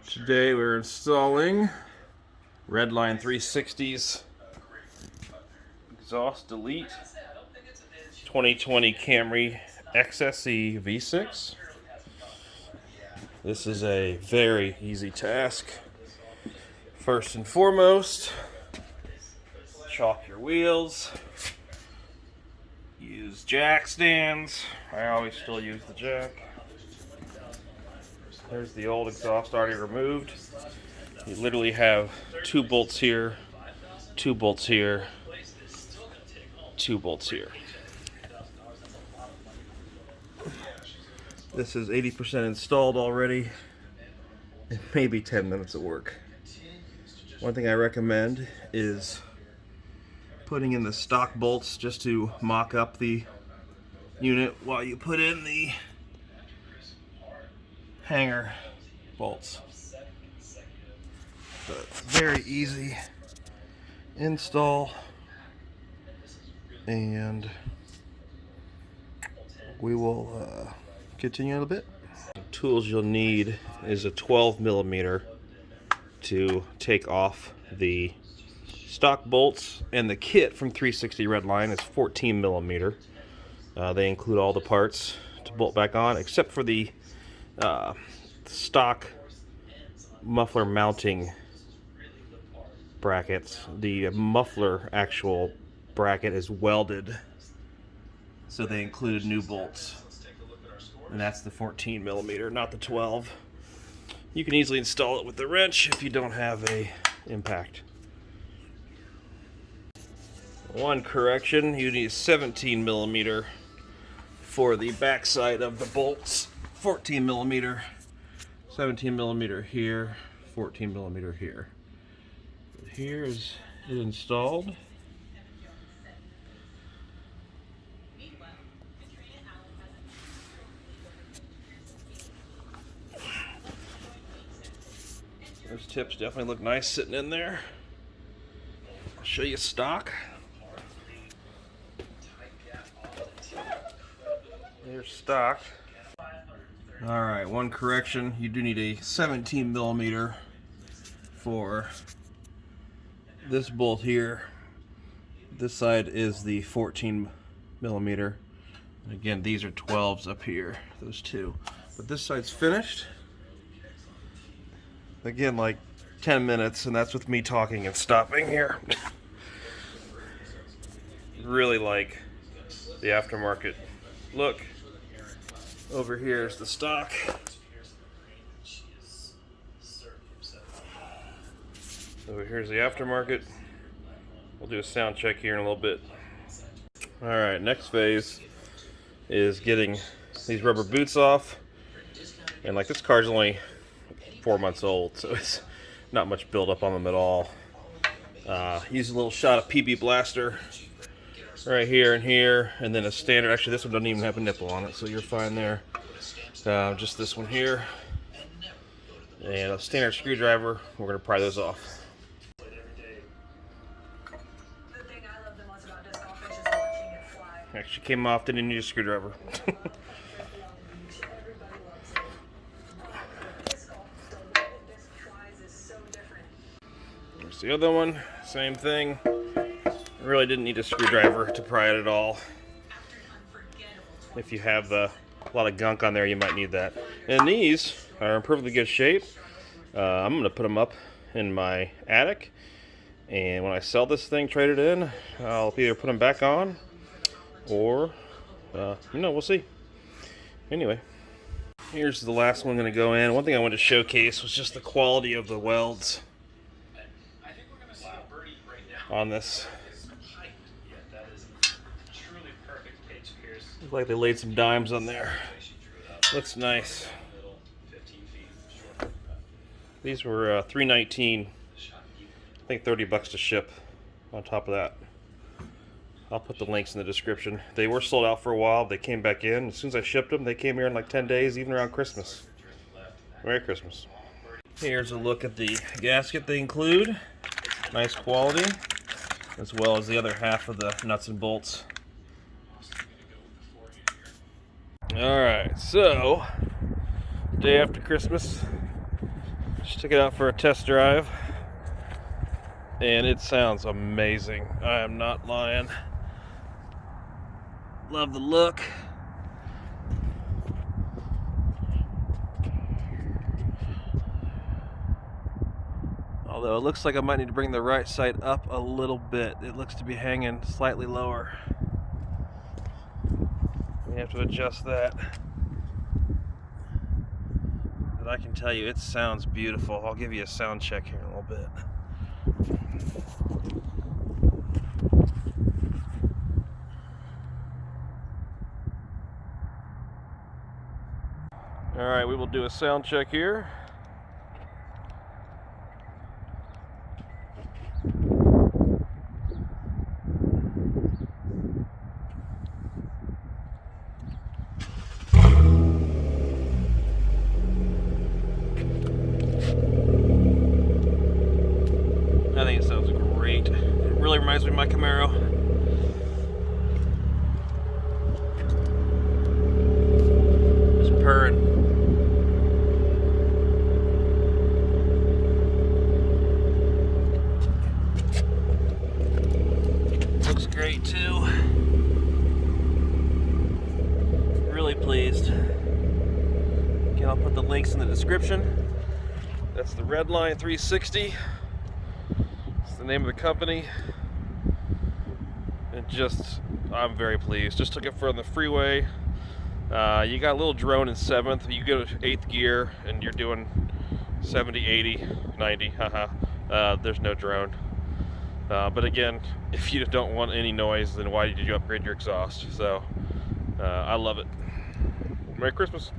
Today we're installing Redline 360's exhaust delete 2020 Camry XSE V6. This is a very easy task. First and foremost, chalk your wheels. Use jack stands. I always still use the jack. There's the old exhaust already removed. You literally have 2 bolts here, 2 bolts here, 2 bolts here. This is 80% installed already, and maybe 10 minutes of work. One thing I recommend is putting in the stock bolts just to mock up the unit while you put in the hanger bolts. But very easy install, and we will continue in a bit. The tools you'll need is a 12mm to take off the stock bolts, and the kit from 360 Redline is 14mm. They include all the parts to bolt back on except for the stock muffler mounting brackets. The muffler actual bracket is welded, so they included new bolts, and that's the 14mm, not the 12. You can easily install it with the wrench if you don't have a impact. One correction, you need 17mm for the backside of the bolts. 14mm, 17mm here, 14mm here. Here is it installed. Those tips definitely look nice sitting in there. I'll show you stock. There's stock. Alright, one correction. You do need a 17mm for this bolt here. This side is the 14mm. And again, these are 12s up here, those two. But this side's finished. Again, like 10 minutes, and that's with me talking and stopping here. Really like the aftermarket look. Over here is the stock. Over here's the aftermarket. We'll do a sound check here in a little bit. Alright, next phase is getting these rubber boots off. And like, this car's only 4 months old, so it's not much buildup on them at all. Use a little shot of PB Blaster right here and here, and then a standard. Actually, this one doesn't even have a nipple on it, so you're fine there. Just this one here, and a standard screwdriver. We're going to pry those off. Actually came off, didn't need a screwdriver. There's the other one, same thing. Really didn't need a screwdriver to pry it at all. If you have a lot of gunk on there, you might need that. And these are in perfectly good shape. I'm going to put them up in my attic, and when I sell this thing, trade it in, I'll either put them back on, or we'll see. Anyway, here's the last one going to go in. One thing I wanted to showcase was just the quality of the welds on this. Looks like they laid some dimes on there. Looks nice. These were $3.19. I think $30 to ship on top of that. I'll put the links in the description. They were sold out for a while. They came back in. As soon as I shipped them, they came here in like 10 days, even around Christmas. Merry Christmas. Here's a look at the gasket they include. Nice quality, as well as the other half of the nuts and bolts. Alright, so day after Christmas, Just took it out for a test drive, and it sounds amazing. I am not lying. Love the look. Although it looks like I might need to bring the right side up a little bit. It looks to be hanging slightly lower. We have to adjust that. But I can tell you, it sounds beautiful. I'll give you a sound check here in a little bit. Alright, we will do a sound check here. I think it sounds great. It really reminds me of my Camaro. Just purring. Looks great too. Really pleased. Again, I'll put the links in the description. That's the Redline 360. It's the name of the company. And just, I'm very pleased. Just took it from the freeway. You got a little drone in 7th. You go to 8th gear and you're doing 70, 80, 90. Haha. There's no drone. But again, if you don't want any noise, then why did you upgrade your exhaust? So, I love it. Merry Christmas.